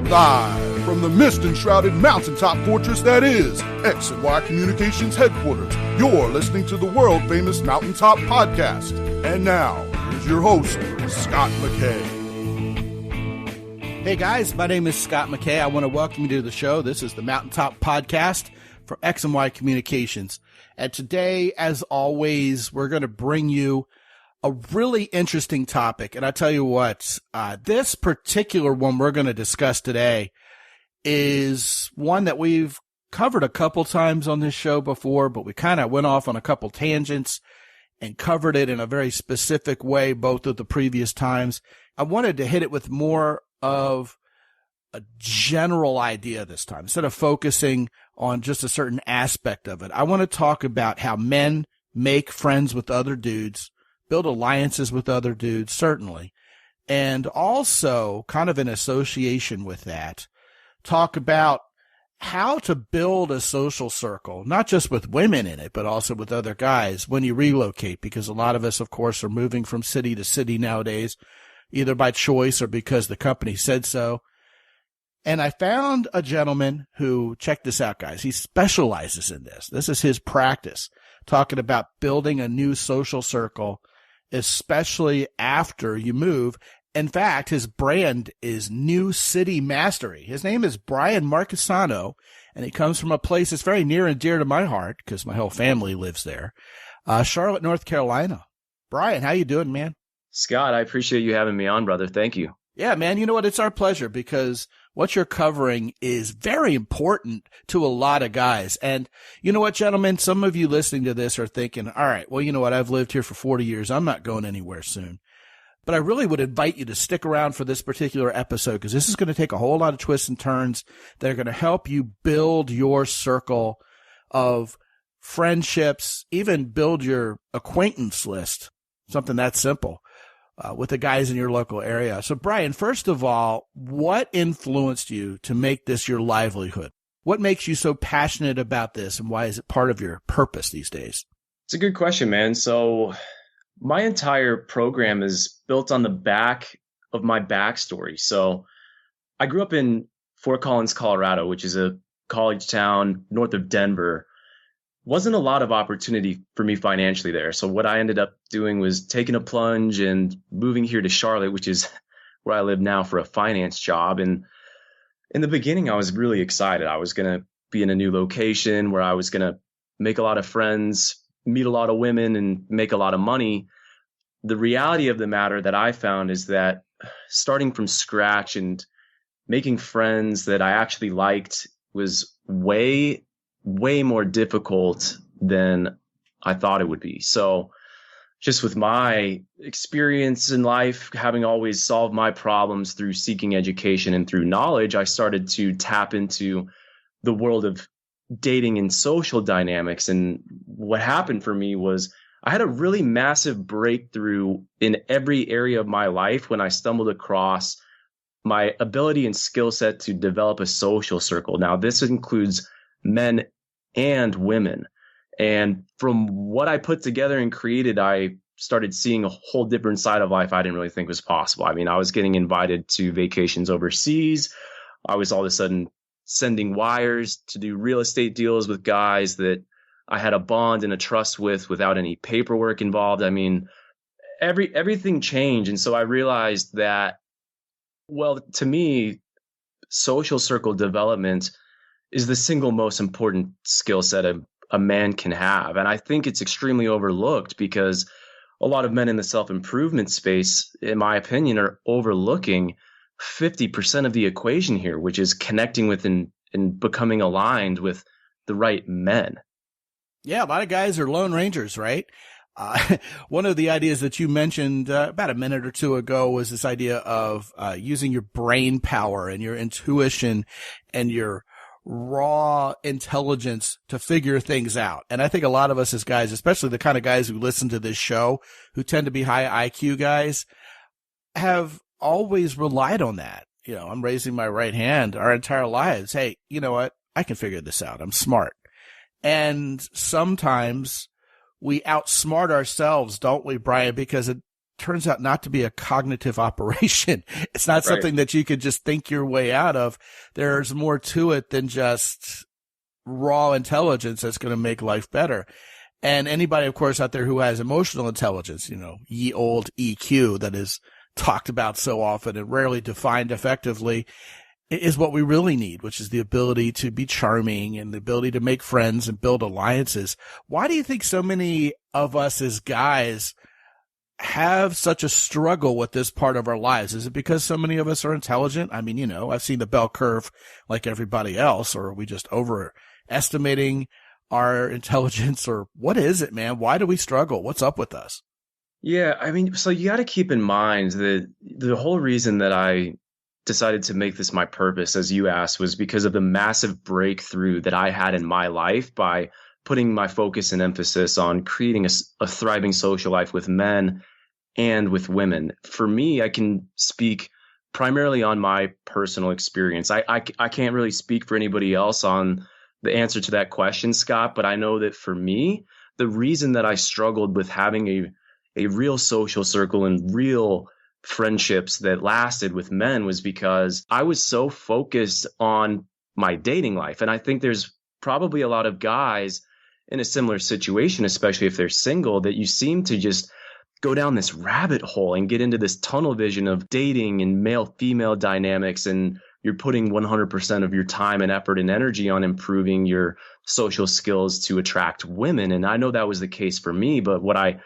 Live from the mist-enshrouded mountaintop fortress that is X and Y Communications headquarters, you're listening to the world-famous Mountaintop Podcast. And now, here's your host, Scott McKay. Hey guys, my name is Scott McKay. I want to welcome you to the show. This is the Mountaintop Podcast for X and Y Communications. And today, as always, we're going to bring you a really interesting topic. And I tell you what, this particular one we're going to discuss today is one that we've covered a couple times on this show before, but we kind of went off on a couple tangents and covered it in a very specific way both of the previous times. I wanted to hit it with more of a general idea this time. Instead of focusing on just a certain aspect of it, I want to talk about how men make friends with other dudes, build alliances with other dudes, certainly, and also kind of in association with that, talk about how to build a social circle, not just with women in it, but also with other guys when you relocate, because a lot of us, of course, are moving from city to city nowadays, either by choice or because the company said so. And I found a gentleman who, check this out, guys, he specializes in this. This is his practice, talking about building a new social circle, especially after you move. In fact, his brand is New City Mastery. His name is Brian Marckesano, and he comes from a place that's very near and dear to my heart because my whole family lives there, Charlotte, North Carolina. Brian, how you doing, man? Scott, I appreciate you having me on, brother. Thank you. Yeah, man, you know what? It's our pleasure because what you're covering is very important to a lot of guys. And you know what, gentlemen? Some of you listening to this are thinking, all right, well, you know what? I've lived here for 40 years. I'm not going anywhere soon. But I really would invite you to stick around for this particular episode because this is going to take a whole lot of twists and turns that are going to help you build your circle of friendships, even build your acquaintance list, something that simple. With the guys in your local area. So, Brian, first of all, what influenced you to make this your livelihood? What makes you so passionate about this, and why is it part of your purpose these days? It's a good question, man. So my entire program is built on the back of my backstory. So I grew up in Fort Collins, Colorado, which is a college town north of Denver. Wasn't a lot of opportunity for me financially there. So what I ended up doing was taking a plunge and moving here to Charlotte, which is where I live now, for a finance job. And in the beginning, I was really excited. I was going to be in a new location where I was going to make a lot of friends, meet a lot of women, and make a lot of money. The reality of the matter that I found is that starting from scratch and making friends that I actually liked was way more difficult than I thought it would be. So just with my experience in life, having always solved my problems through seeking education and through knowledge, I started to tap into the world of dating and social dynamics. And what happened for me was I had a really massive breakthrough in every area of my life when I stumbled across my ability and skill set to develop a social circle. Now, this includes men and women. And from what I put together and created, I started seeing a whole different side of life I didn't really think was possible. I mean, I was getting invited to vacations overseas. I was all of a sudden sending wires to do real estate deals with guys that I had a bond and a trust with without any paperwork involved. I mean, everything changed. And so I realized that, well, to me, social circle development is the single most important skill set a man can have. And I think it's extremely overlooked because a lot of men in the self-improvement space, in my opinion, are overlooking 50% of the equation here, which is connecting with and becoming aligned with the right men. Yeah, a lot of guys are lone rangers, right? One of the ideas that you mentioned about a minute or two ago was this idea of using your brain power and your intuition and your raw intelligence to figure things out. And I think a lot of us as guys, especially the kind of guys who listen to this show, who tend to be high IQ guys, have always relied on that. You know, I'm raising my right hand our entire lives. Hey, you know what? I can figure this out. I'm smart. And sometimes we outsmart ourselves, don't we, Brian? Because turns out not to be a cognitive operation. It's not Right. something that you could just think your way out of. There's more to it than just raw intelligence that's going to make life better. And anybody, of course, out there who has emotional intelligence, ye old EQ that is talked about so often and rarely defined effectively, is what we really need, which is the ability to be charming and the ability to make friends and build alliances. Why do you think so many of us as guys have such a struggle with this part of our lives? Is it because so many of us are intelligent? I mean, I've seen the bell curve like everybody else, or are we just overestimating our intelligence, or what is it, man? Why do we struggle? What's up with us? Yeah, I mean, so you got to keep in mind that the whole reason that I decided to make this my purpose, as you asked, was because of the massive breakthrough that I had in my life by putting my focus and emphasis on creating a thriving social life with men and with women. For me, I can speak primarily on my personal experience. I can't really speak for anybody else on the answer to that question, Scott, but I know that for me, the reason that I struggled with having a real social circle and real friendships that lasted with men was because I was so focused on my dating life. And I think there's probably a lot of guys in a similar situation, especially if they're single, that you seem to just go down this rabbit hole and get into this tunnel vision of dating and male-female dynamics. And you're putting 100% of your time and effort and energy on improving your social skills to attract women. And I know that was the case for me, but what I,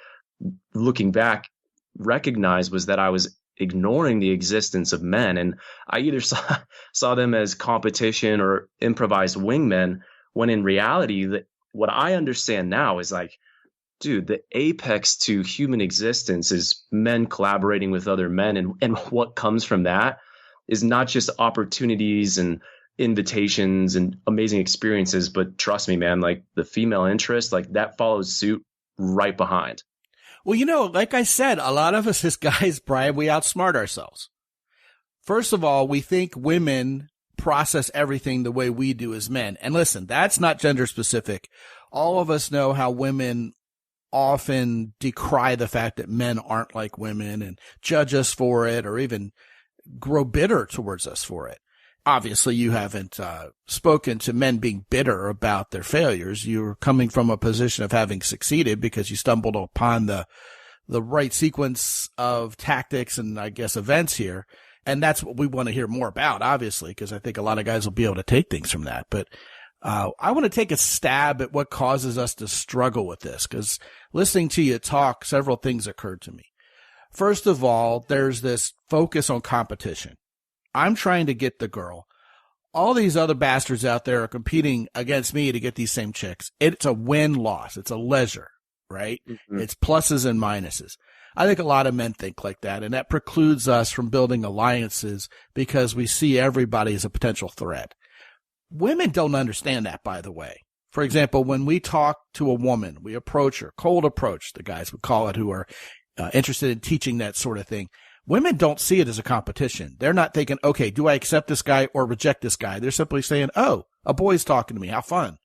looking back, recognized was that I was ignoring the existence of men, and I either saw them as competition or improvised wingmen, when in reality, what I understand now is like, dude, the apex to human existence is men collaborating with other men, and what comes from that is not just opportunities and invitations and amazing experiences, but trust me, man, like the female interest, like that follows suit right behind. Well, like I said, a lot of us as guys, Brian, we outsmart ourselves. First of all, we think women process everything the way we do as men. And listen, that's not gender specific. All of us know how women often decry the fact that men aren't like women and judge us for it, or even grow bitter towards us for it. Obviously, you haven't spoken to men being bitter about their failures. You're coming from a position of having succeeded because you stumbled upon the right sequence of tactics and, I guess, events here. And that's what we want to hear more about, obviously, because I think a lot of guys will be able to take things from that. But I want to take a stab at what causes us to struggle with this, because listening to you talk, several things occurred to me. First of all, there's this focus on competition. I'm trying to get the girl. All these other bastards out there are competing against me to get these same chicks. It's a win-loss. It's a leisure, right? Mm-hmm. It's pluses and minuses. I think a lot of men think like that, and that precludes us from building alliances because we see everybody as a potential threat. Women don't understand that, by the way. For example, when we talk to a woman, we approach her, cold approach, the guys would call it, who are interested in teaching that sort of thing. Women don't see it as a competition. They're not thinking, okay, do I accept this guy or reject this guy? They're simply saying, oh, a boy's talking to me. How fun.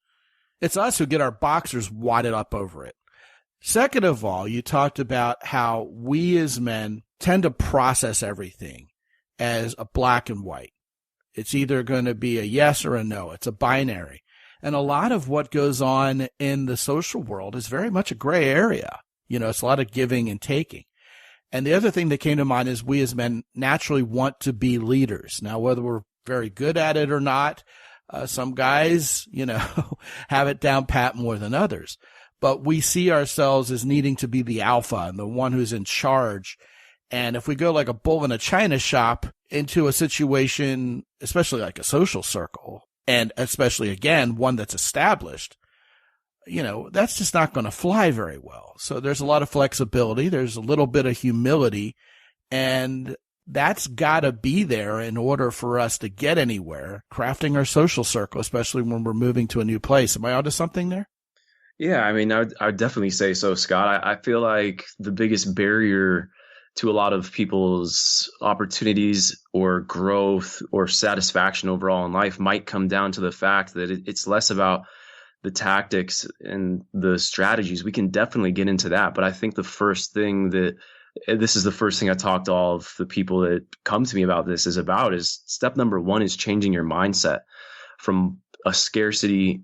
It's us who get our boxers wadded up over it. Second of all, you talked about how we as men tend to process everything as a black and white. It's either going to be a yes or a no. It's a binary. And a lot of what goes on in the social world is very much a gray area. It's a lot of giving and taking. And the other thing that came to mind is we as men naturally want to be leaders. Now, whether we're very good at it or not, some guys, have it down pat more than others. But we see ourselves as needing to be the alpha and the one who's in charge. And if we go like a bull in a china shop into a situation, especially like a social circle, and especially, again, one that's established, that's just not going to fly very well. So there's a lot of flexibility. There's a little bit of humility, and that's got to be there in order for us to get anywhere, crafting our social circle, especially when we're moving to a new place. Am I onto something there? Yeah, I mean, I would definitely say so, Scott. I feel like the biggest barrier to a lot of people's opportunities or growth or satisfaction overall in life might come down to the fact that it's less about the tactics and the strategies. We can definitely get into that. But I think the first thing that this is the first thing I talk to all of the people that come to me about this is step number one is changing your mindset from a scarcity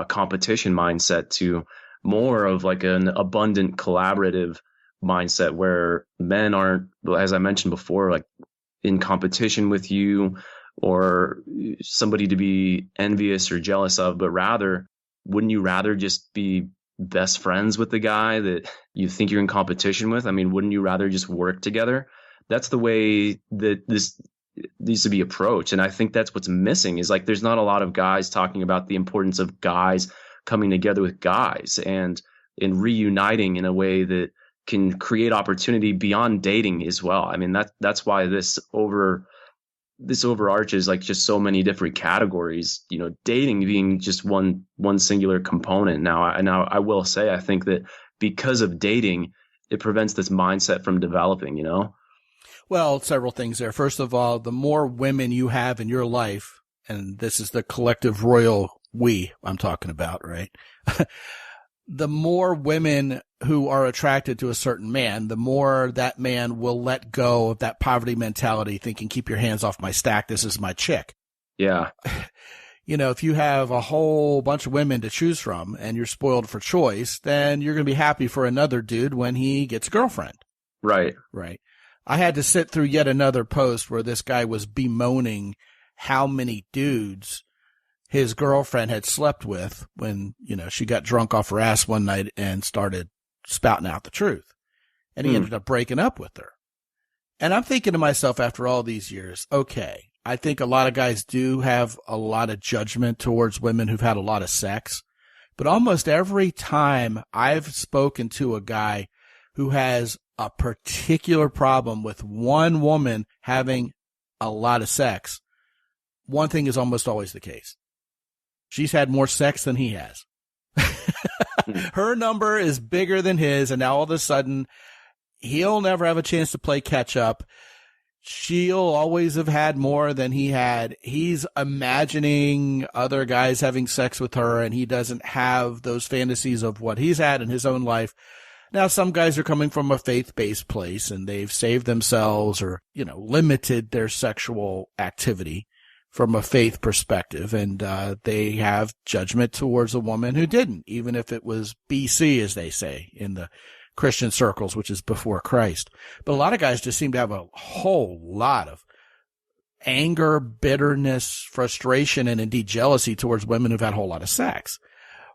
competition mindset to more of like an abundant collaborative mindset where men aren't, as I mentioned before, like in competition with you or somebody to be envious or jealous of, but rather, wouldn't you rather just be best friends with the guy that you think you're in competition with? I mean, wouldn't you rather just work together? That's the way that this needs to be approached. And I think that's what's missing is like, there's not a lot of guys talking about the importance of guys coming together with guys and reuniting in a way that can create opportunity beyond dating as well. I mean, that's why this overarches like just so many different categories, you know, dating being just one singular component. Now I will say, I think that because of dating, it prevents this mindset from developing, you know? Well, several things there. First of all, the more women you have in your life, and this is the collective royal we I'm talking about, right? The more women who are attracted to a certain man, the more that man will let go of that poverty mentality, thinking, keep your hands off my stack. This is my chick. Yeah. You know, if you have a whole bunch of women to choose from and you're spoiled for choice, then you're going to be happy for another dude when he gets a girlfriend. Right. Right. I had to sit through yet another post where this guy was bemoaning how many dudes his girlfriend had slept with when, you know, she got drunk off her ass one night and started spouting out the truth. And he ended up breaking up with her. And I'm thinking to myself after all these years, okay, I think a lot of guys do have a lot of judgment towards women who've had a lot of sex. But almost every time I've spoken to a guy who has a particular problem with one woman having a lot of sex, one thing is almost always the case. She's had more sex than he has. Her number is bigger than his, and now all of a sudden, he'll never have a chance to play catch up. She'll always have had more than he had. He's imagining other guys having sex with her, and he doesn't have those fantasies of what he's had in his own life. Now, some guys are coming from a faith-based place, and they've saved themselves or, you know, limited their sexual activity from a faith perspective, and they have judgment towards a woman who didn't, even if it was BC, as they say, in the Christian circles, which is before Christ. But a lot of guys just seem to have a whole lot of anger, bitterness, frustration, and indeed jealousy towards women who've had a whole lot of sex.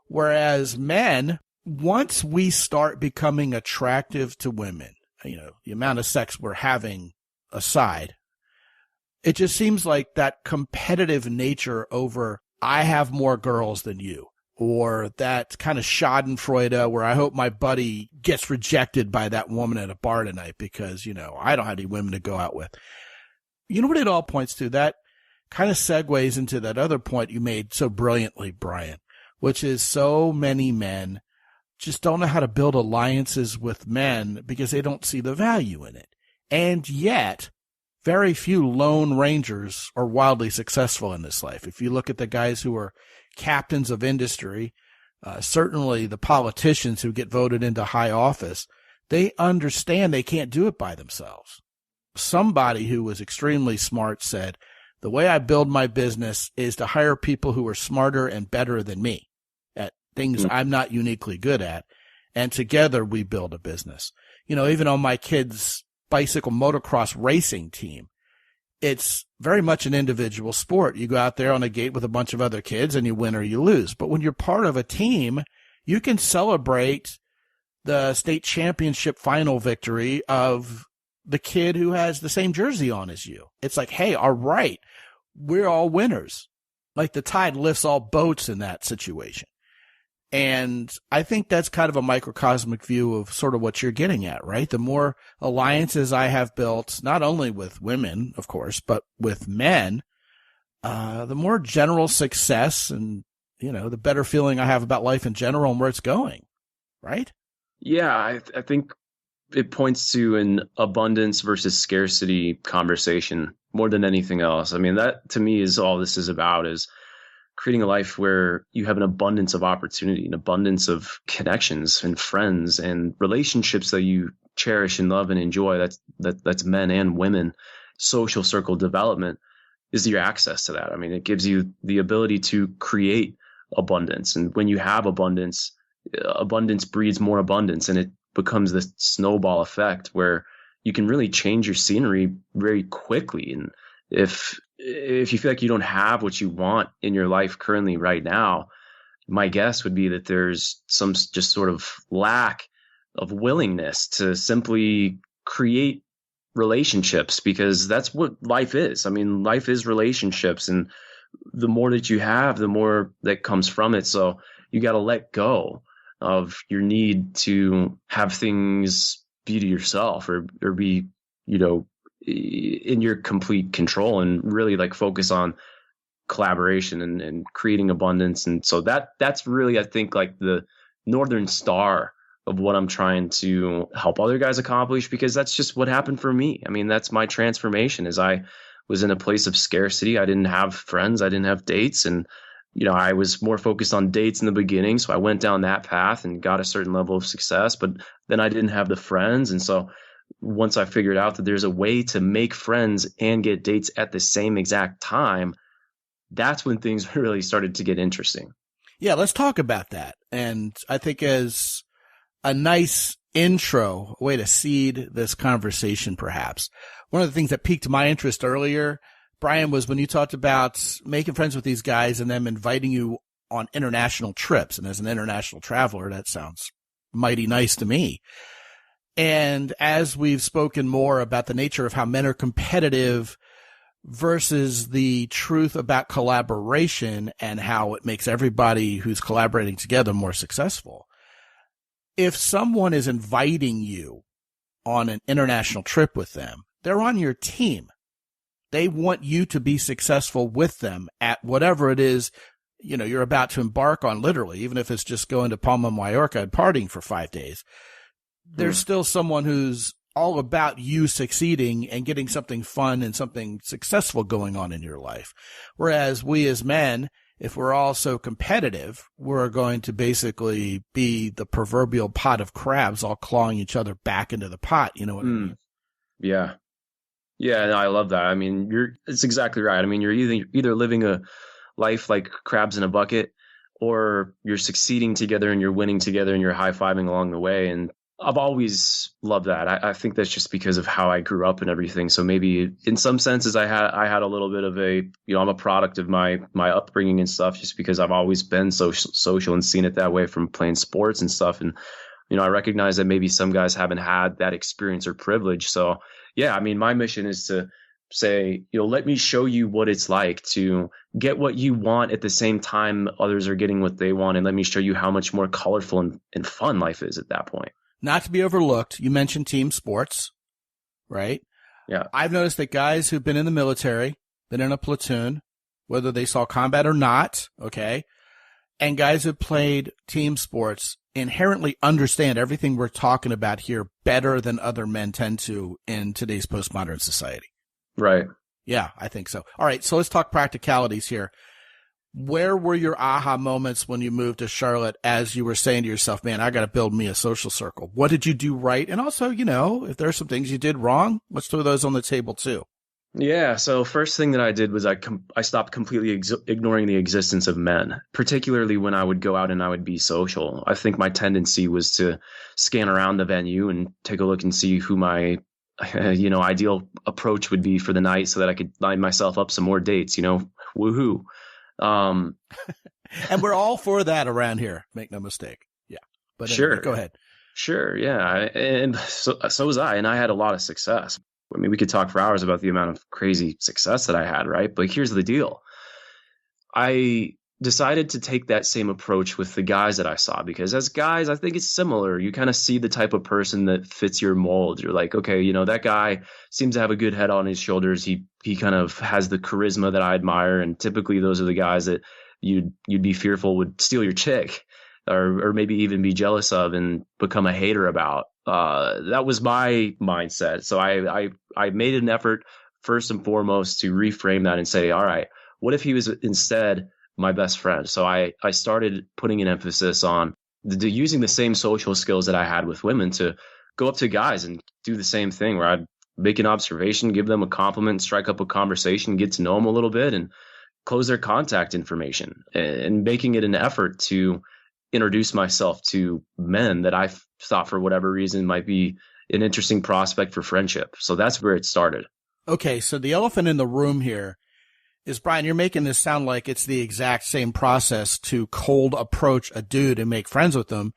Whereas men, once we start becoming attractive to women, you know, the amount of sex we're having aside, it just seems like that competitive nature over, I have more girls than you, or that kind of schadenfreude where I hope my buddy gets rejected by that woman at a bar tonight because, you know, I don't have any women to go out with. You know what it all points to? That kind of segues into that other point you made so brilliantly, Brian, which is so many men just don't know how to build alliances with men because they don't see the value in it. And yet, very few lone rangers are wildly successful in this life. If you look at the guys who are captains of industry, certainly the politicians who get voted into high office, they understand they can't do it by themselves. Somebody who was extremely smart said, the way I build my business is to hire people who are smarter and better than me at things I'm not uniquely good at. And together we build a business. You know, even on my kids' bicycle motocross racing team, it's very much an individual sport. You go out there on a gate with a bunch of other kids and you win or you lose. But when you're part of a team, you can celebrate the state championship final victory of the kid who has the same jersey on as you. It's like, hey, all right, we're all winners. Like the tide lifts all boats in that situation. And I think that's kind of a microcosmic view of sort of what you're getting at, right? The more alliances I have built, not only with women, of course, but with men, the more general success and, you know, the better feeling I have about life in general and where it's going, right? Yeah, I think it points to an abundance versus scarcity conversation more than anything else. I mean, that to me is all this is about, is creating a life where you have an abundance of opportunity, an abundance of connections and friends and relationships that you cherish and love and enjoy. That's men and women. Social circle development is your access to that. I mean, it gives you the ability to create abundance. And when you have abundance, abundance breeds more abundance, and it becomes this snowball effect where you can really change your scenery very quickly. And if you feel like you don't have what you want in your life currently right now, my guess would be that there's some just sort of lack of willingness to simply create relationships, because that's what life is. I mean, life is relationships, and the more that you have, the more that comes from it. So you got to let go of your need to have things be to yourself or be, in your complete control, and really like focus on collaboration and creating abundance. And so that's really, I think, like the Northern Star of what I'm trying to help other guys accomplish, because that's just what happened for me. I mean, that's my transformation. As I was in a place of scarcity, I didn't have friends, I didn't have dates, and I was more focused on dates in the beginning. So I went down that path and got a certain level of success, but then I didn't have the friends. And so once I figured out that there's a way to make friends and get dates at the same exact time, that's when things really started to get interesting. Yeah, let's talk about that. And I think as a nice intro, a way to seed this conversation, perhaps, one of the things that piqued my interest earlier, Brian, was when you talked about making friends with these guys and them inviting you on international trips. And as an international traveler, that sounds mighty nice to me. And as we've spoken more about the nature of how men are competitive versus the truth about collaboration and how it makes everybody who's collaborating together more successful, if someone is inviting you on an international trip with them, they're on your team. They want you to be successful with them at whatever it is, you're about to embark on, literally, even if it's just going to Palma, Mallorca and partying for 5 days. There's still someone who's all about you succeeding and getting something fun and something successful going on in your life. Whereas we as men, if we're all so competitive, we're going to basically be the proverbial pot of crabs all clawing each other back into the pot. You know what I mean? Yeah. Yeah, no, I love that. I mean, it's exactly right. I mean, you're either living a life like crabs in a bucket, or you're succeeding together and you're winning together and you're high-fiving along the way. And I've always loved that. I think that's just because of how I grew up and everything. So maybe in some senses I had a little bit of I'm a product of my upbringing and stuff, just because I've always been so social and seen it that way from playing sports and stuff. And, I recognize that maybe some guys haven't had that experience or privilege. So yeah, I mean, my mission is to say, let me show you what it's like to get what you want at the same time others are getting what they want. And let me show you how much more colorful and fun life is at that point. Not to be overlooked, you mentioned team sports, right? Yeah. I've noticed that guys who've been in the military, been in a platoon, whether they saw combat or not, okay, and guys who played team sports inherently understand everything we're talking about here better than other men tend to in today's postmodern society. Right. Yeah, I think so. All right, so let's talk practicalities here. Where were your aha moments when you moved to Charlotte as you were saying to yourself, man, I got to build me a social circle? What did you do right? And also, if there's some things you did wrong, let's throw those on the table too. Yeah. So first thing that I did was I stopped completely ignoring the existence of men, particularly when I would go out and I would be social. I think my tendency was to scan around the venue and take a look and see who my ideal approach would be for the night, so that I could line myself up some more dates, woohoo. And we're all for that around here. Make no mistake. Yeah. But sure. Anyway, go ahead. Sure. Yeah. And so was I, and I had a lot of success. I mean, we could talk for hours about the amount of crazy success that I had, right? But here's the deal. I decided to take that same approach with the guys that I saw, because as guys, I think it's similar. You kind of see the type of person that fits your mold. You're like, okay, that guy seems to have a good head on his shoulders. He kind of has the charisma that I admire. And typically those are the guys that you'd be fearful would steal your chick, or maybe even be jealous of and become a hater about. That was my mindset. So I made an effort first and foremost to reframe that and say, all right, what if he was instead my best friend. So I started putting an emphasis on using the same social skills that I had with women to go up to guys and do the same thing, where I'd make an observation, give them a compliment, strike up a conversation, get to know them a little bit, and close their contact information, and making it an effort to introduce myself to men that I thought for whatever reason might be an interesting prospect for friendship. So that's where it started. Okay, so the elephant in the room here is, Brian, you're making this sound like it's the exact same process to cold approach a dude and make friends with them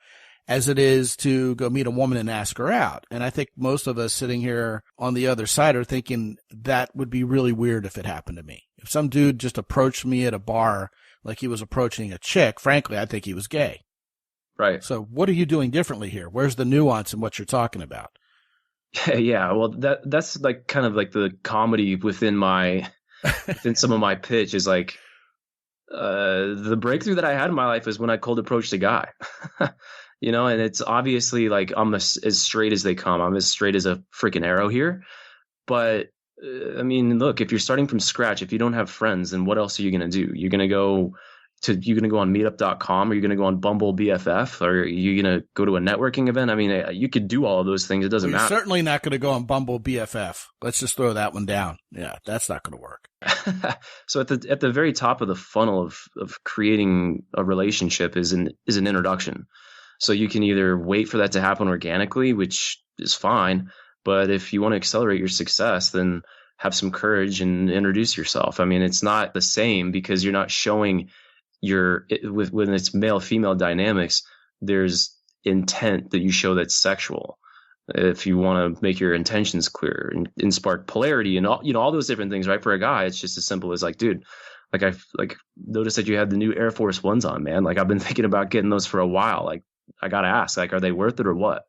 as it is to go meet a woman and ask her out. And I think most of us sitting here on the other side are thinking that would be really weird if it happened to me. If some dude just approached me at a bar like he was approaching a chick, frankly, I think he was gay. Right. So what are you doing differently here? Where's the nuance in what you're talking about? Yeah, well, that's like kind of like the comedy within some of my pitch is like, the breakthrough that I had in my life is when I cold approached a guy, and it's obviously like I'm as straight as they come. I'm as straight as a freaking arrow here. But I mean, look, if you're starting from scratch, if you don't have friends, then what else are you going to do? You're going to go on meetup.com, or you're going to go on Bumble BFF, or you're going to go to a networking event. I mean, you could do all of those things. It doesn't matter. You're certainly not going to go on Bumble BFF. Let's just throw that one down. Yeah, that's not going to work. So at the very top of the funnel of creating a relationship is an introduction. So you can either wait for that to happen organically, which is fine, but if you want to accelerate your success, then have some courage and introduce yourself. I mean, it's not the same because you're not showing when it's male female dynamics, there's intent that you show that's sexual. If you want to make your intentions clear and spark polarity and all those different things, right? For a guy, it's just as simple as like, dude, like I've noticed that you had the new Air Force Ones on, man. Like I've been thinking about getting those for a while. Like I got to ask, like, are they worth it or what?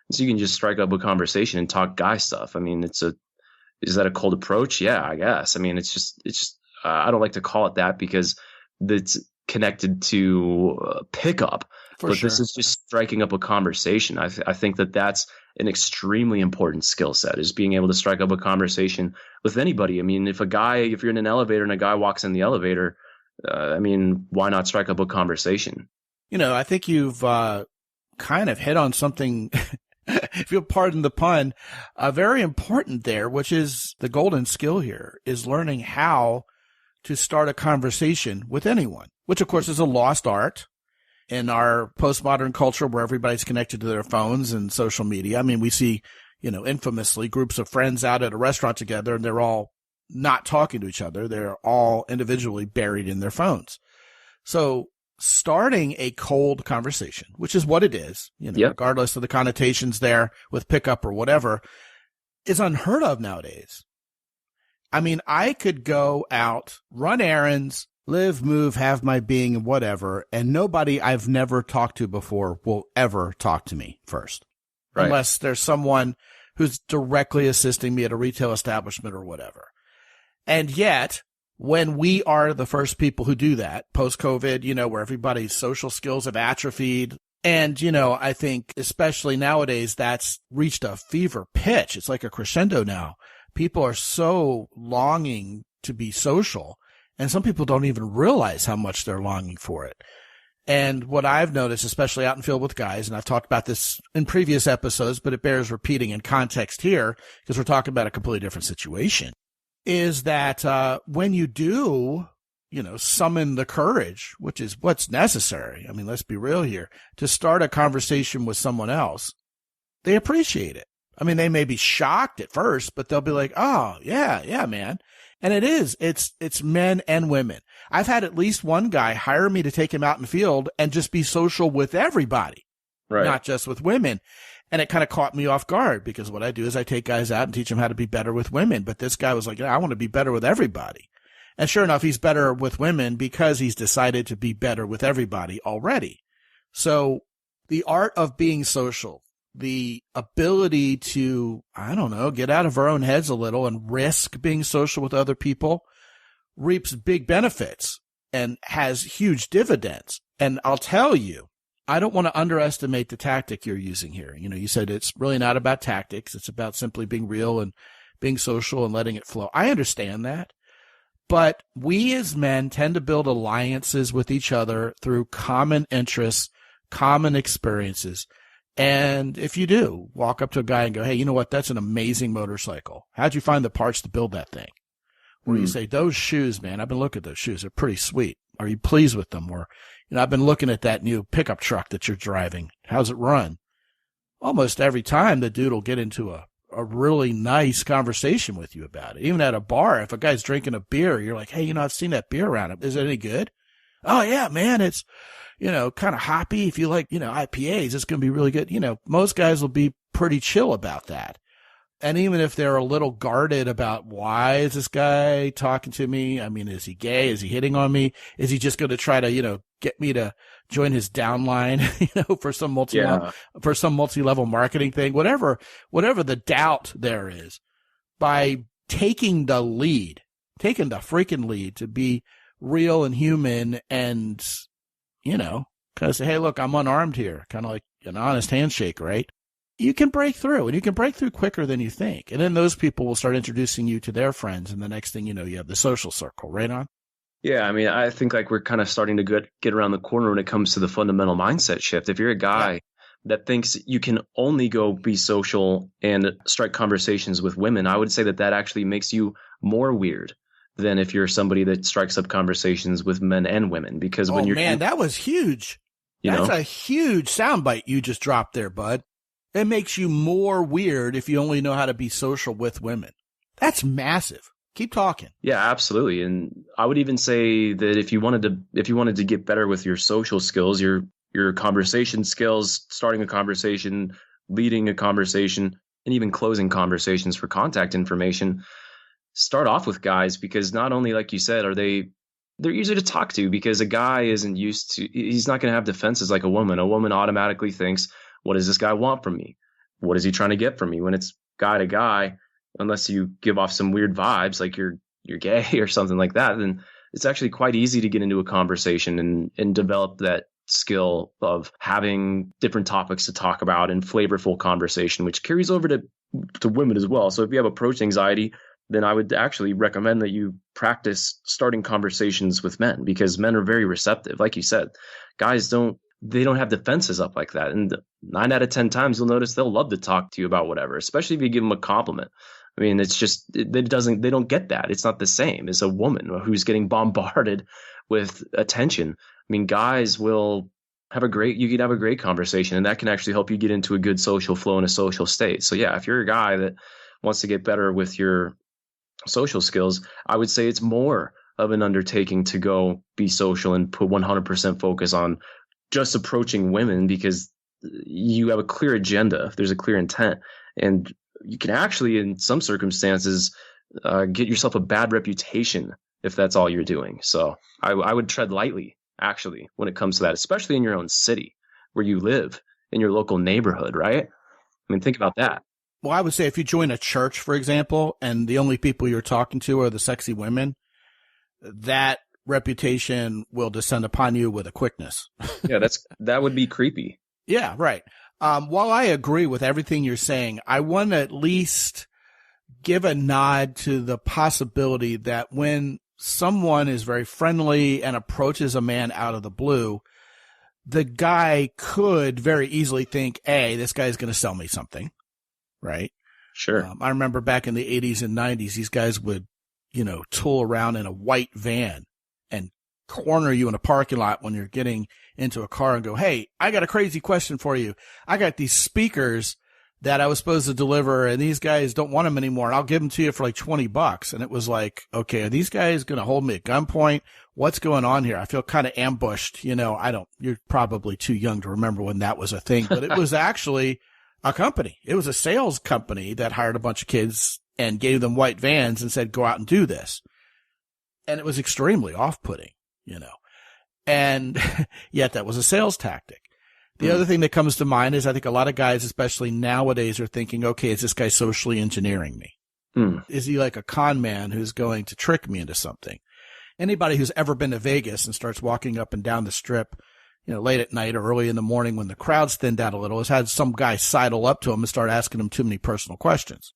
And so you can just strike up a conversation and talk guy stuff. I mean, is that a cold approach? Yeah, I guess. I mean, it's just I don't like to call it that because it's connected to pickup, but sure. This is just striking up a conversation. I think that's an extremely important skill set, is being able to strike up a conversation with anybody. I mean, if you're in an elevator and a guy walks in the elevator, I mean, why not strike up a conversation? I think you've kind of hit on something, if you'll pardon the pun, very important there, which is the golden skill here, is learning how to start a conversation with anyone, which of course is a lost art in our postmodern culture where everybody's connected to their phones and social media. I mean, we see, infamously groups of friends out at a restaurant together and they're all not talking to each other. They're all individually buried in their phones. So starting a cold conversation, which is what it is, Yep. Regardless of the connotations there with pickup or whatever, is unheard of nowadays. I mean, I could go out, run errands, live, move, have my being, and whatever, and nobody I've never talked to before will ever talk to me first. Right. Unless there's someone who's directly assisting me at a retail establishment or whatever. And yet, when we are the first people who do that, post-COVID, where everybody's social skills have atrophied, and, I think especially nowadays, that's reached a fever pitch. It's like a crescendo now. People are so longing to be social, and some people don't even realize how much they're longing for it. And what I've noticed, especially out in field with guys, and I've talked about this in previous episodes, but it bears repeating in context here because we're talking about a completely different situation, is that when you do, summon the courage, which is what's necessary, I mean, let's be real here, to start a conversation with someone else, they appreciate it. I mean, they may be shocked at first, but they'll be like, oh, yeah, man. And it's men and women. I've had at least one guy hire me to take him out in the field and just be social with everybody, right? Not just with women. And it kind of caught me off guard because what I do is I take guys out and teach them how to be better with women. But this guy was like, I want to be better with everybody. And sure enough, he's better with women because he's decided to be better with everybody already. So the art of being social, the ability to, get out of our own heads a little and risk being social with other people reaps big benefits and has huge dividends. And I'll tell you, I don't want to underestimate the tactic you're using here. You said it's really not about tactics. It's about simply being real and being social and letting it flow. I understand that. But we as men tend to build alliances with each other through common interests, common experiences. And if you do walk up to a guy and go, hey, you know what? That's an amazing motorcycle. How'd you find the parts to build that thing? Or you say, those shoes, man, I've been looking at those shoes. They're pretty sweet. Are you pleased with them? Or, I've been looking at that new pickup truck that you're driving. How's it run? Almost every time the dude will get into a really nice conversation with you about it. Even at a bar, if a guy's drinking a beer, you're like, hey, I've seen that beer around. Is it any good? Oh, yeah, man, it's, kind of hoppy. If you like, IPAs, it's going to be really good. Most guys will be pretty chill about that. And even if they're a little guarded about why is this guy talking to me? I mean, is he gay? Is he hitting on me? Is he just going to try to, get me to join his downline, for some multi-level marketing thing, whatever the doubt there is, by taking the freaking lead to be real and human and, kind of say, hey, look, I'm unarmed here. Kind of like an honest handshake, right? You can break through, and you can break through quicker than you think. And then those people will start introducing you to their friends. And the next thing you know, you have the social circle, right on? Yeah. I mean, I think like we're kind of starting to get around the corner when it comes to the fundamental mindset shift. If you're a guy that thinks you can only go be social and strike conversations with women, I would say that actually makes you more weird than if you're somebody that strikes up conversations with men and women. Because when that was huge. That's a huge soundbite you just dropped there, bud. It makes you more weird if you only know how to be social with women. That's massive. Keep talking. Yeah, absolutely. And I would even say that if you wanted to get better with your social skills, your conversation skills, starting a conversation, leading a conversation, and even closing conversations for contact information, start off with guys, because not only, like you said, they're easy to talk to, because a guy he's not going to have defenses like a woman. A woman automatically thinks, what does this guy want from me? What is he trying to get from me? When it's guy to guy, unless you give off some weird vibes like you're gay or something like that, then it's actually quite easy to get into a conversation and develop that skill of having different topics to talk about and flavorful conversation, which carries over to women as well. So if you have approach anxiety, then I would actually recommend that you practice starting conversations with men, because men are very receptive. Like you said, guys don't have defenses up like that. And 9 out of 10 times you'll notice they'll love to talk to you about whatever, especially if you give them a compliment. I mean, it's just, they don't get that. It's not the same as a woman who's getting bombarded with attention. I mean, guys will you can have a great conversation, and that can actually help you get into a good social flow and a social state. So yeah, if you're a guy that wants to get better with your social skills, I would say it's more of an undertaking to go be social and put 100% focus on just approaching women, because you have a clear agenda. There's a clear intent, and you can actually, in some circumstances, get yourself a bad reputation if that's all you're doing. So I would tread lightly, actually, when it comes to that, especially in your own city where you live, in your local neighborhood, right? I mean, think about that. Well, I would say if you join a church, for example, and the only people you're talking to are the sexy women, that reputation will descend upon you with a quickness. Yeah, that would be creepy. Yeah, right. While I agree with everything you're saying, I want to at least give a nod to the possibility that when someone is very friendly and approaches a man out of the blue, the guy could very easily think, A, this guy's going to sell me something, right? Sure. I remember back in the 80s and 90s, these guys would, tool around in a white van and corner you in a parking lot when you're getting into a car and go, hey, I got a crazy question for you. I got these speakers that I was supposed to deliver, and these guys don't want them anymore, and I'll give them to you for like $20. And it was like, okay, are these guys going to hold me at gunpoint? What's going on here? I feel kind of ambushed. You're probably too young to remember when that was a thing, but it was actually a company. It was a sales company that hired a bunch of kids and gave them white vans and said, go out and do this. And it was extremely off-putting, and yet that was a sales tactic. The other thing that comes to mind is I think a lot of guys, especially nowadays, are thinking, okay, is this guy socially engineering me? Is he like a con man who's going to trick me into something? Anybody who's ever been to Vegas and starts walking up and down the strip, late at night or early in the morning when the crowd's thinned out a little, has had some guy sidle up to him and start asking him too many personal questions.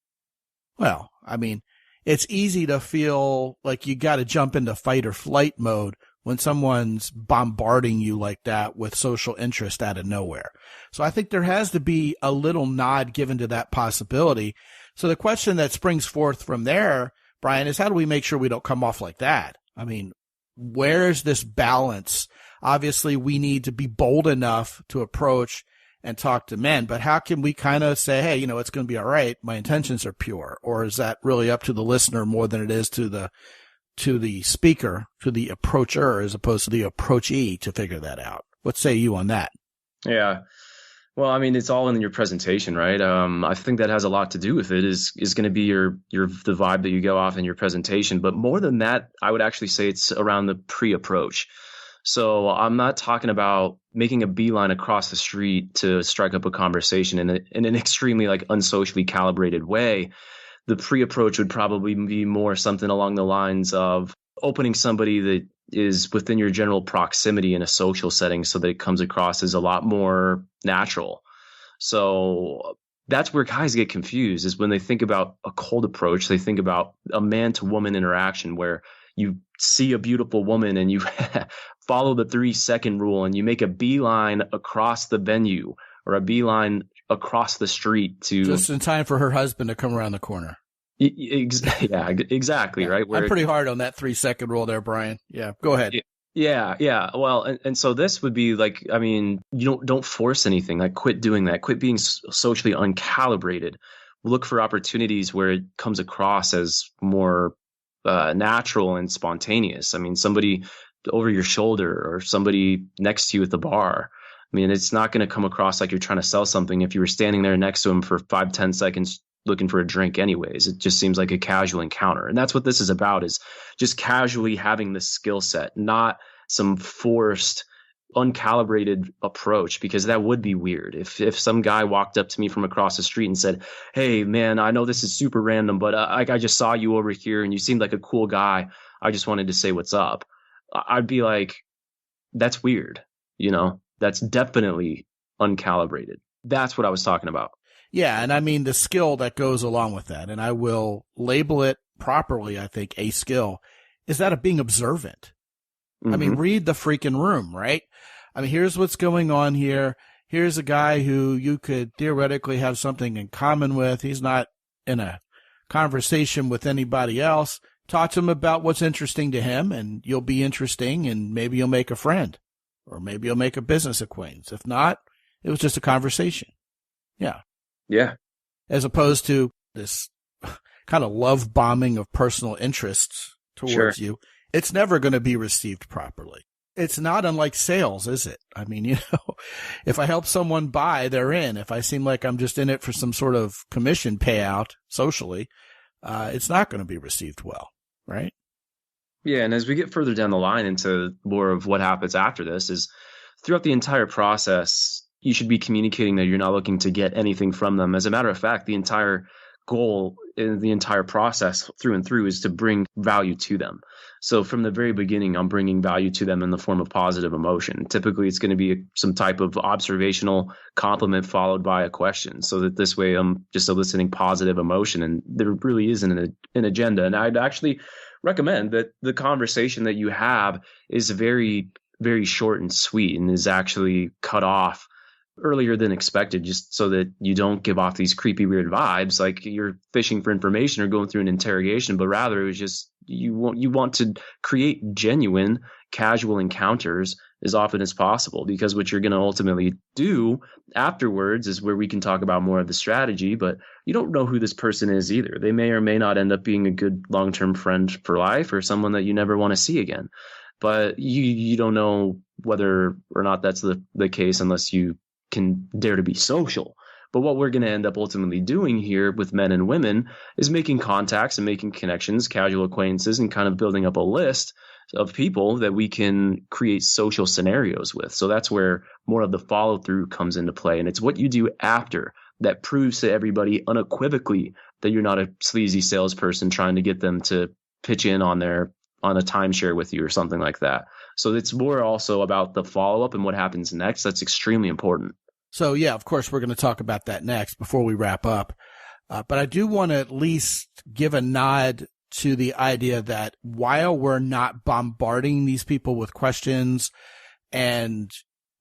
Well, I mean, it's easy to feel like you got to jump into fight or flight mode when someone's bombarding you like that with social interest out of nowhere. So I think there has to be a little nod given to that possibility. So the question that springs forth from there, Brian, is how do we make sure we don't come off like that? I mean, where is this balance? Obviously, we need to be bold enough to approach and talk to men, but how can we kind of say, hey, it's going to be all right. My intentions are pure. Or is that really up to the listener more than it is to the speaker, to the approacher, as opposed to the approachee to figure that out? What say you on that? Yeah. Well, I mean, it's all in your presentation, right? I think that has a lot to do with it is going to be the vibe that you go off in your presentation. But more than that, I would actually say it's around the pre-approach. So I'm not talking about making a beeline across the street to strike up a conversation in an extremely unsocially calibrated way. The pre-approach would probably be more something along the lines of opening somebody that is within your general proximity in a social setting so that it comes across as a lot more natural. So that's where guys get confused, is when they think about a cold approach, they think about a man to woman interaction where you see a beautiful woman and you follow the 3-second rule and you make a beeline across the venue or a beeline across the street to just in time for her husband to come around the corner. Yeah, exactly. Yeah, right. I'm pretty hard on that 3-second rule there, Brian. Yeah, go ahead. Yeah. Well, and so this would be you don't force anything. Quit doing that. Quit being socially uncalibrated. Look for opportunities where it comes across as more natural and spontaneous. I mean, somebody over your shoulder or somebody next to you at the bar. I mean, it's not going to come across like you're trying to sell something if you were standing there next to him for 5-10 seconds looking for a drink anyways. It just seems like a casual encounter. And that's what this is about, is just casually having the skill set, not some forced, uncalibrated approach, because that would be weird. If some guy walked up to me from across the street and said, hey, man, I know this is super random, but I just saw you over here and you seemed like a cool guy. I just wanted to say what's up. I'd be like, that's weird. That's definitely uncalibrated. That's what I was talking about. Yeah, and I mean the skill that goes along with that, and I will label it properly, I think, a skill, is that of being observant. Mm-hmm. I mean, read the freaking room, right? I mean, here's what's going on here. Here's a guy who you could theoretically have something in common with. He's not in a conversation with anybody else. Talk to him about what's interesting to him, and you'll be interesting, and maybe you'll make a friend, or maybe you'll make a business acquaintance. If not, it was just a conversation. Yeah. Yeah. As opposed to this kind of love bombing of personal interests towards you. It's never going to be received properly. It's not unlike sales, is it? I mean, if I help someone buy, they're in. If I seem like I'm just in it for some sort of commission payout socially, it's not going to be received well, right? Yeah. And as we get further down the line into more of what happens after this, is throughout the entire process, you should be communicating that you're not looking to get anything from them. As a matter of fact, the entire goal in the entire process through and through is to bring value to them. So from the very beginning, I'm bringing value to them in the form of positive emotion. Typically, it's going to be some type of observational compliment followed by a question, so that this way I'm just eliciting positive emotion, and there really isn't an agenda. And I'd actually recommend that the conversation that you have is very, very short and sweet, and is actually cut off earlier than expected, just so that you don't give off these creepy, weird vibes like you're fishing for information or going through an interrogation, but rather it was just you want to create genuine, casual encounters as often as possible, because what you're going to ultimately do afterwards is where we can talk about more of the strategy, but you don't know who this person is either. They may or may not end up being a good long-term friend for life, or someone that you never want to see again. But you don't know whether or not that's the case unless you can dare to be social. But what we're going to end up ultimately doing here with men and women is making contacts and making connections, casual acquaintances, and kind of building up a list of people that we can create social scenarios with. So that's where more of the follow through comes into play. And it's what you do after that proves to everybody unequivocally that you're not a sleazy salesperson trying to get them to pitch in on a timeshare with you or something like that. So it's more also about the follow-up and what happens next. That's extremely important. So, yeah, of course, we're going to talk about that next before we wrap up. But I do want to at least give a nod to the idea that while we're not bombarding these people with questions and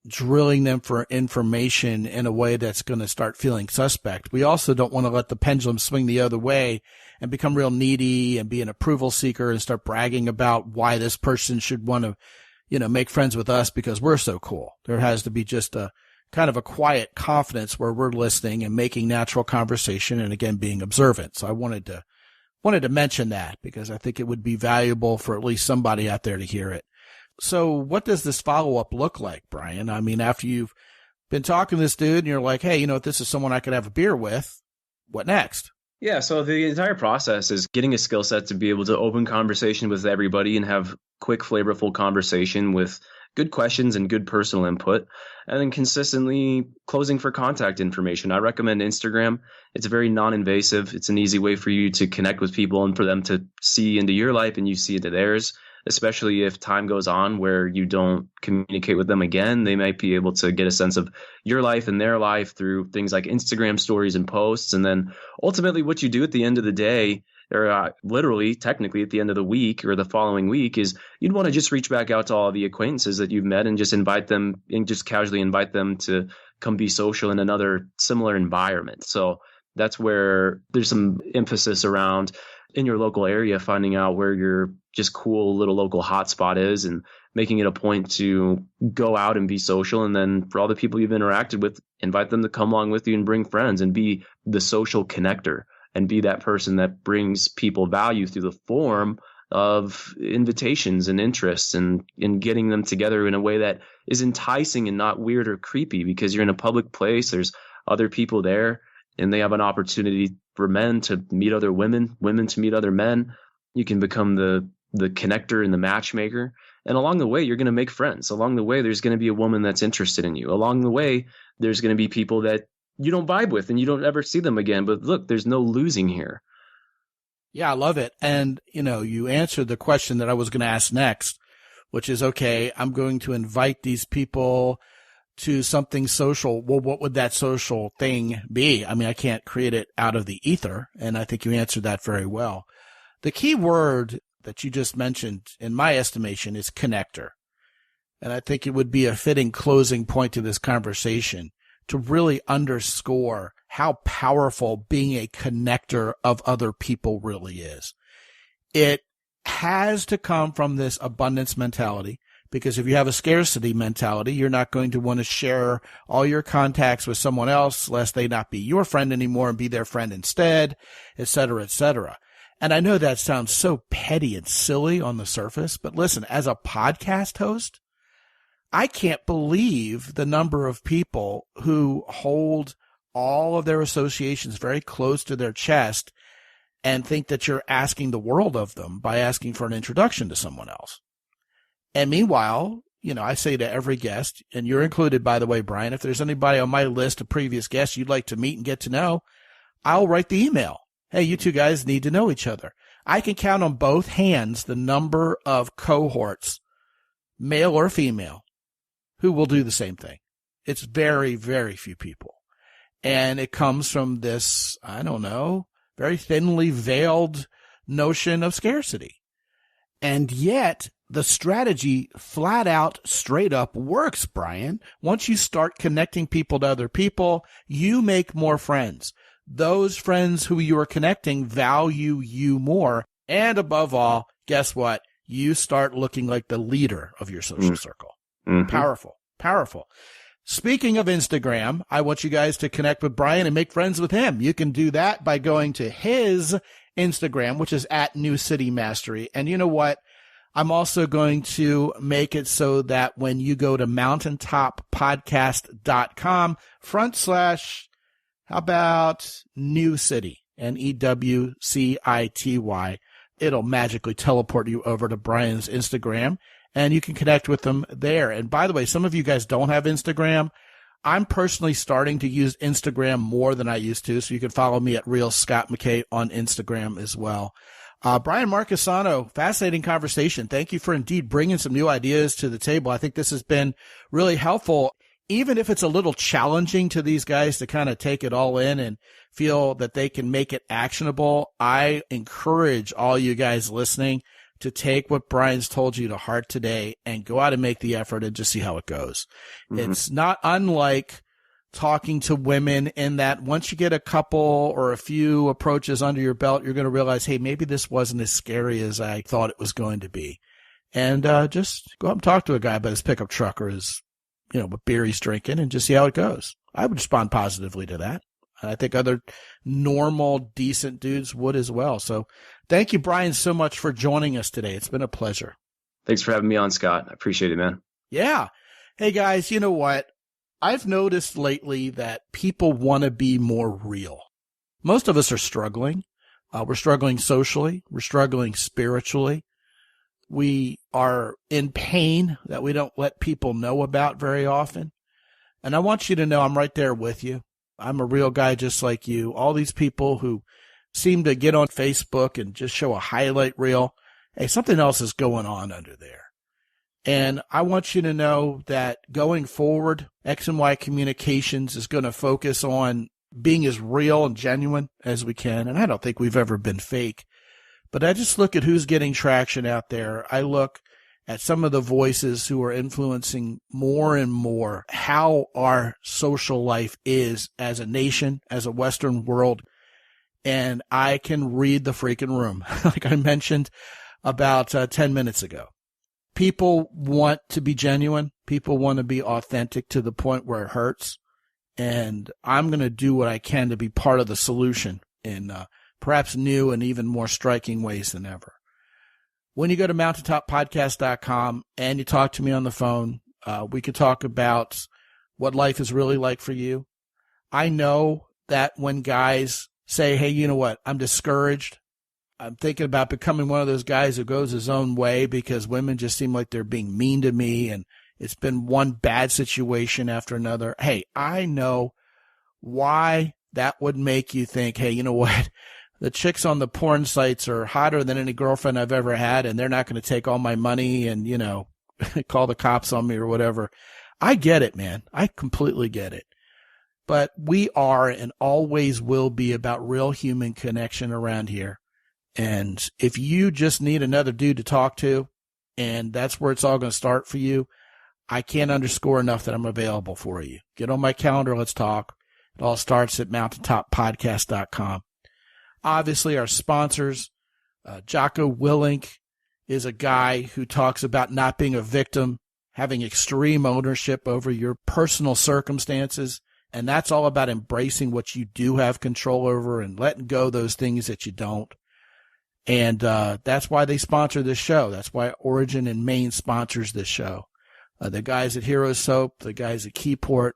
drilling them for information in a way that's going to start feeling suspect, we also don't want to let the pendulum swing the other way and become real needy and be an approval seeker and start bragging about why this person should want to, make friends with us because we're so cool. There has to be just a kind of a quiet confidence where we're listening and making natural conversation and, again, being observant. So I wanted to mention that because I think it would be valuable for at least somebody out there to hear it. So what does this follow-up look like, Brian? I mean, after you've been talking to this dude and you're like, hey, this is someone I could have a beer with, what next? Yeah, so the entire process is getting a skill set to be able to open conversation with everybody and have quick, flavorful conversation with good questions and good personal input, and then consistently closing for contact information. I recommend Instagram. It's very non-invasive. It's an easy way for you to connect with people and for them to see into your life and you see into theirs, especially if time goes on where you don't communicate with them again. They might be able to get a sense of your life and their life through things like Instagram stories and posts. And then ultimately what you do at the end of the day, or literally, technically at the end of the week or the following week, is you'd want to just reach back out to all the acquaintances that you've met and just invite them and just casually invite them to come be social in another similar environment. So that's where there's some emphasis around in your local area, finding out where your just cool little local hotspot is and making it a point to go out and be social. And then for all the people you've interacted with, invite them to come along with you and bring friends and be the social connector and be that person that brings people value through the form of invitations and interests and in getting them together in a way that is enticing and not weird or creepy, because you're in a public place. There's other people there and they have an opportunity for men to meet other women, women to meet other men. You can become the connector and the matchmaker. And along the way, you're going to make friends. Along the way, there's going to be a woman that's interested in you. Along the way, there's going to be people that you don't vibe with and you don't ever see them again. But look, there's no losing here. Yeah, I love it. And, you answered the question that I was going to ask next, which is, okay, I'm going to invite these people to something social. Well, what would that social thing be? I mean, I can't create it out of the ether. And I think you answered that very well. The key word that you just mentioned, in my estimation, is connector. And I think it would be a fitting closing point to this conversation to really underscore how powerful being a connector of other people really is. It has to come from this abundance mentality, because if you have a scarcity mentality, you're not going to want to share all your contacts with someone else lest they not be your friend anymore and be their friend instead, et cetera, et cetera. And I know that sounds so petty and silly on the surface, but listen, as a podcast host, I can't believe the number of people who hold all of their associations very close to their chest and think that you're asking the world of them by asking for an introduction to someone else. And meanwhile, I say to every guest, and you're included, by the way, Brian, if there's anybody on my list of previous guests you'd like to meet and get to know, I'll write the email. Hey, you two guys need to know each other. I can count on both hands the number of cohorts, male or female, who will do the same thing. It's very, very few people. And it comes from this, very thinly veiled notion of scarcity. And yet the strategy flat out, straight up works, Brian. Once you start connecting people to other people, you make more friends. Those friends who you are connecting value you more. And above all, guess what? You start looking like the leader of your social circle. Mm-hmm. Powerful, powerful. Speaking of Instagram, I want you guys to connect with Brian and make friends with him. You can do that by going to his Instagram, which is at New City Mastery. And you know what? I'm also going to make it so that when you go to mountaintoppodcast.com / how about New City, NEWCITY, it'll magically teleport you over to Brian's Instagram, and you can connect with them there. And by the way, some of you guys don't have Instagram. I'm personally starting to use Instagram more than I used to, so you can follow me at Real Scot McKay on Instagram as well. Brian Marckesano, fascinating conversation. Thank you for indeed bringing some new ideas to the table. I think this has been really helpful. even if it's a little challenging to these guys to kind of take it all in and feel that they can make it actionable, I encourage all you guys listening to take what Brian's told you to heart today and go out and make the effort and just see how it goes. Mm-hmm. It's not unlike talking to women in that once you get a couple or a few approaches under your belt, you're going to realize, hey, maybe this wasn't as scary as I thought it was going to be. And just go up and talk to a guy about his pickup truck or his, what beer he's drinking and just see how it goes. I would respond positively to that. And I think other normal, decent dudes would as well. So thank you, Brian, so much for joining us today. It's been a pleasure. Thanks for having me on, Scott. I appreciate it, man. Yeah. Hey, guys, you know what? I've noticed lately that people want to be more real. Most of us are struggling. We're struggling socially. We're struggling spiritually. We are in pain that we don't let people know about very often. And I want you to know I'm right there with you. I'm a real guy just like you. All these people who seem to get on Facebook and just show a highlight reel, hey, something else is going on under there. And I want you to know that going forward, X and Y Communications is going to focus on being as real and genuine as we can. And I don't think we've ever been fake. But I just look at who's getting traction out there. I look at some of the voices who are influencing more and more how our social life is as a nation, as a Western world. And I can read the freaking room, like I mentioned about 10 minutes ago. People want to be genuine. People want to be authentic to the point where it hurts. And I'm going to do what I can to be part of the solution in perhaps new and even more striking ways than ever. When you go to mountaintoppodcast.com and you talk to me on the phone, we could talk about what life is really like for you. I know that when guys say, hey, you know what, I'm discouraged. I'm thinking about becoming one of those guys who goes his own way because women just seem like they're being mean to me and it's been one bad situation after another. Hey, I know why that would make you think, hey, you know what? The chicks on the porn sites are hotter than any girlfriend I've ever had, and they're not going to take all my money and, call the cops on me or whatever. I get it, man. I completely get it. But we are and always will be about real human connection around here. And if you just need another dude to talk to, and that's where it's all going to start for you, I can't underscore enough that I'm available for you. Get on my calendar. Let's talk. It all starts at mountaintoppodcast.com. Obviously, our sponsors, Jocko Willink is a guy who talks about not being a victim, having extreme ownership over your personal circumstances. And that's all about embracing what you do have control over and letting go those things that you don't. And that's why they sponsor this show. That's why Origin and Maine sponsors this show. The guys at Hero Soap, the guys at Keyport.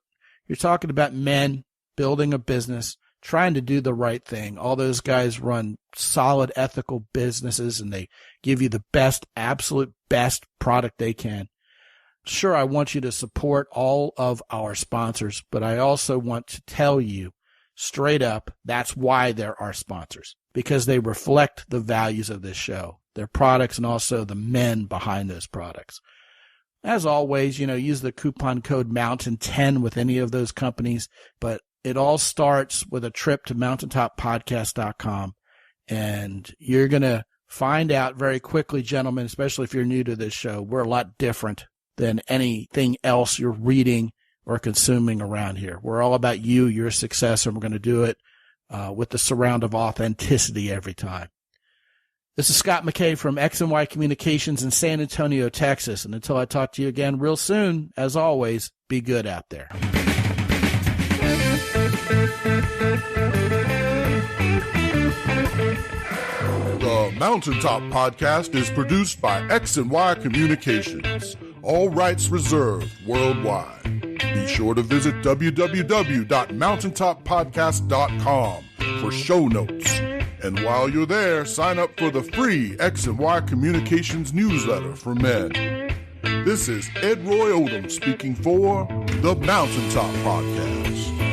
You're talking about men building a business, trying to do the right thing. All those guys run solid, ethical businesses, and they give you the best, absolute best product they can. Sure, I want you to support all of our sponsors, but I also want to tell you straight up, that's why they're our sponsors, because they reflect the values of this show, their products, and also the men behind those products. As always, use the coupon code MOUNTAIN10 with any of those companies, but it all starts with a trip to mountaintoppodcast.com, and you're going to find out very quickly, gentlemen, especially if you're new to this show, we're a lot different than anything else you're reading or consuming around here. We're all about you, your success, and we're going to do it with the surround of authenticity every time. This is Scott McKay from X and Y Communications in San Antonio, Texas. And until I talk to you again real soon, as always, be good out there. The Mountaintop Podcast is produced by X and Y Communications. All rights reserved worldwide. Be sure to visit www.mountaintoppodcast.com for show notes. And while you're there, sign up for the free X and Y Communications newsletter for men. This is Ed Roy Odom speaking for the Mountaintop Podcast.